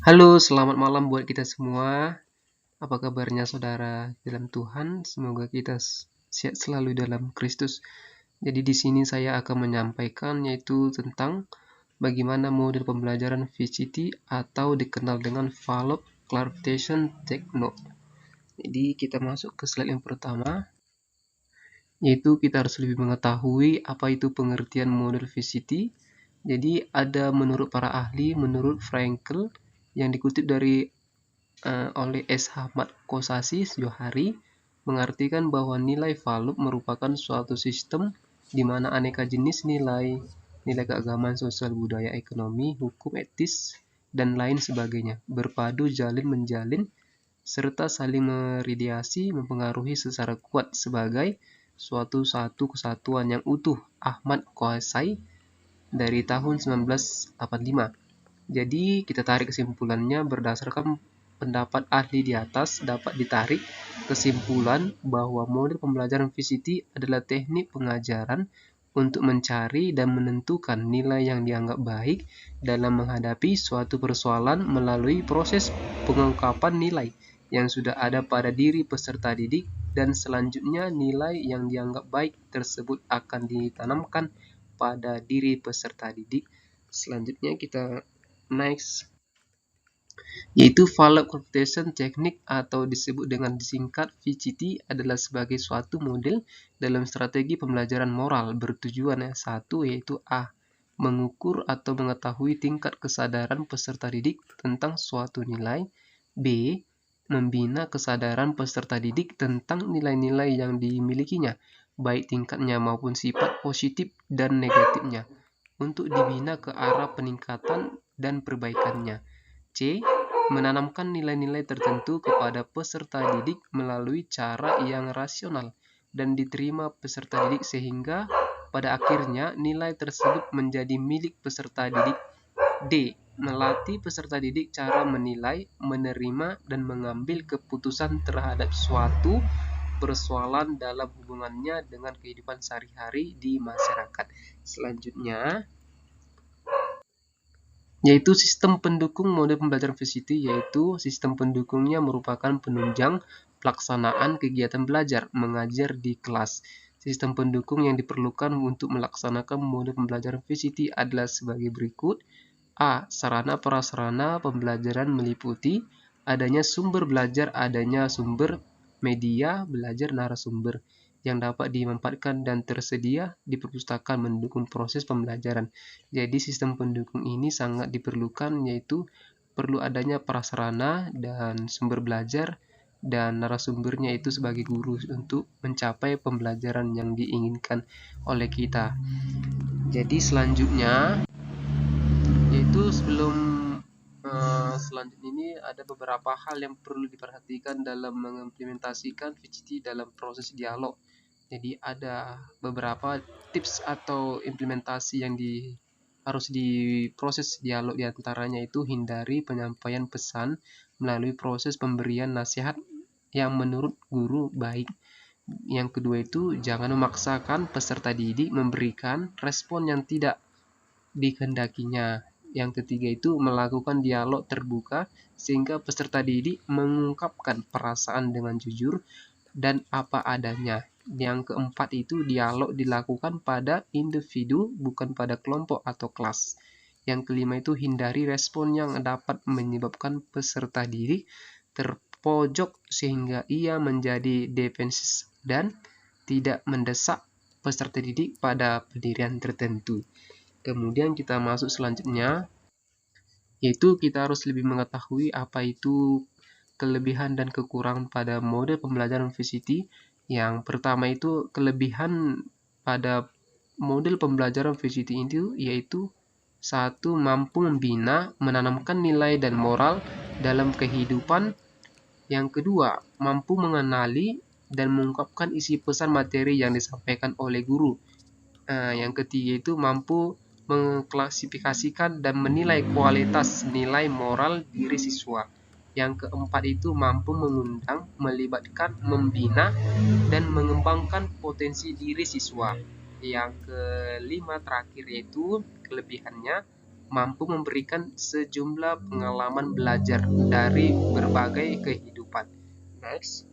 Halo, selamat malam buat kita semua. Apa kabarnya saudara dalam Tuhan? Semoga kita sehat selalu dalam Kristus. Jadi di sini saya akan menyampaikan yaitu tentang bagaimana model pembelajaran VCT atau dikenal dengan Value Clarification Technique. Jadi kita masuk ke slide yang pertama, yaitu kita harus lebih mengetahui apa itu pengertian model VCT. Jadi ada menurut para ahli, menurut Frankel yang dikutip dari oleh S. Ahmad Kosasi Johari mengartikan bahwa nilai value merupakan suatu sistem di mana aneka jenis nilai, nilai keagamaan, sosial, budaya, ekonomi, hukum, etis, dan lain sebagainya berpadu jalin menjalin serta saling meradiasi mempengaruhi secara kuat sebagai satu kesatuan yang utuh. Ahmad Kosasi dari tahun 1985. Jadi kita tarik kesimpulannya berdasarkan pendapat ahli di atas dapat ditarik kesimpulan bahwa model pembelajaran VCT adalah teknik pengajaran untuk mencari dan menentukan nilai yang dianggap baik dalam menghadapi suatu persoalan melalui proses pengungkapan nilai yang sudah ada pada diri peserta didik dan selanjutnya nilai yang dianggap baik tersebut akan ditanamkan pada diri peserta didik. Selanjutnya kita next, yaitu Value Clarification Technique atau disebut dengan disingkat VCT adalah sebagai suatu model dalam strategi pembelajaran moral bertujuan satu yaitu A. Mengukur atau mengetahui tingkat kesadaran peserta didik tentang suatu nilai. B. Membina kesadaran peserta didik tentang nilai-nilai yang dimilikinya, baik tingkatnya maupun sifat positif dan negatifnya, untuk dibina ke arah peningkatan dan perbaikannya. C. Menanamkan nilai-nilai tertentu kepada peserta didik melalui cara yang rasional dan diterima peserta didik sehingga pada akhirnya nilai tersebut menjadi milik peserta didik. D. Melatih peserta didik cara menilai, menerima, dan mengambil keputusan terhadap suatu persoalan dalam hubungannya dengan kehidupan sehari-hari di masyarakat. Selanjutnya, yaitu sistem pendukung model pembelajaran VCT, yaitu sistem pendukungnya merupakan penunjang pelaksanaan kegiatan belajar mengajar di kelas. Sistem pendukung yang diperlukan untuk melaksanakan model pembelajaran VCT adalah sebagai berikut. A. Sarana prasarana pembelajaran meliputi adanya sumber belajar, adanya sumber media belajar narasumber yang dapat dimanfaatkan dan tersedia di perpustakaan mendukung proses pembelajaran. Jadi sistem pendukung ini sangat diperlukan, yaitu perlu adanya prasarana dan sumber belajar dan narasumbernya itu sebagai guru untuk mencapai pembelajaran yang diinginkan oleh kita. Jadi selanjutnya, yaitu selanjutnya ini ada beberapa hal yang perlu diperhatikan dalam mengimplementasikan VCT dalam proses dialog. Jadi ada beberapa tips atau implementasi yang harus diproses dialog, diantaranya itu hindari penyampaian pesan melalui proses pemberian nasihat yang menurut guru baik. Yang kedua itu jangan memaksakan peserta didik memberikan respon yang tidak dikehendakinya. Yang ketiga itu melakukan dialog terbuka sehingga peserta didik mengungkapkan perasaan dengan jujur dan apa adanya. Yang keempat itu dialog dilakukan pada individu bukan pada kelompok atau kelas. Yang kelima itu hindari respon yang dapat menyebabkan peserta didik terpojok sehingga ia menjadi defensif dan tidak mendesak peserta didik pada pendirian tertentu. Kemudian kita masuk selanjutnya, yaitu kita harus lebih mengetahui apa itu kelebihan dan kekurangan pada model pembelajaran VCT. Yang pertama itu kelebihan pada model pembelajaran VCT itu yaitu satu, mampu membina, menanamkan nilai dan moral dalam kehidupan. Yang kedua, mampu mengenali dan mengungkapkan isi pesan materi yang disampaikan oleh guru. Yang ketiga itu mampu mengklasifikasikan dan menilai kualitas nilai moral diri siswa. Yang keempat itu mampu mengundang, melibatkan, membina, dan mengembangkan potensi diri siswa. Yang kelima terakhir yaitu kelebihannya mampu memberikan sejumlah pengalaman belajar dari berbagai kehidupan. Next,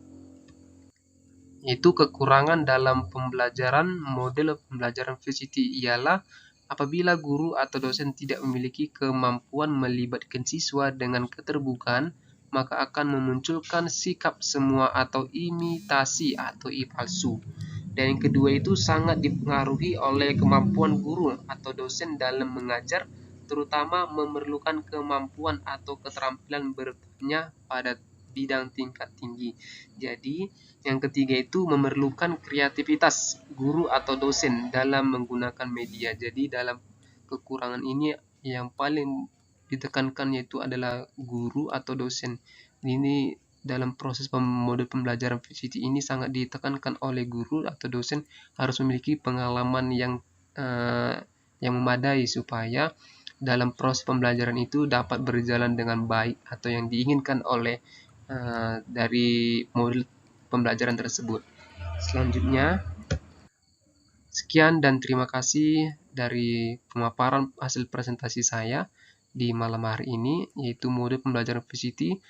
yaitu kekurangan dalam pembelajaran. Model pembelajaran VCT ialah apabila guru atau dosen tidak memiliki kemampuan melibatkan siswa dengan keterbukaan, maka akan memunculkan sikap semua atau imitasi atau palsu. Dan yang kedua itu sangat dipengaruhi oleh kemampuan guru atau dosen dalam mengajar, terutama memerlukan kemampuan atau keterampilan bertanya pada bidang tingkat tinggi. Jadi, yang ketiga itu memerlukan kreativitas guru atau dosen dalam menggunakan media. Jadi, dalam kekurangan ini yang paling ditekankan yaitu adalah guru atau dosen. Ini dalam proses model pembelajaran VCT ini sangat ditekankan oleh guru atau dosen harus memiliki pengalaman yang memadai supaya dalam proses pembelajaran itu dapat berjalan dengan baik atau yang diinginkan oleh dari model pembelajaran tersebut. Selanjutnya, sekian dan terima kasih dari pemaparan hasil presentasi saya di malam hari ini, yaitu model pembelajaran VCT.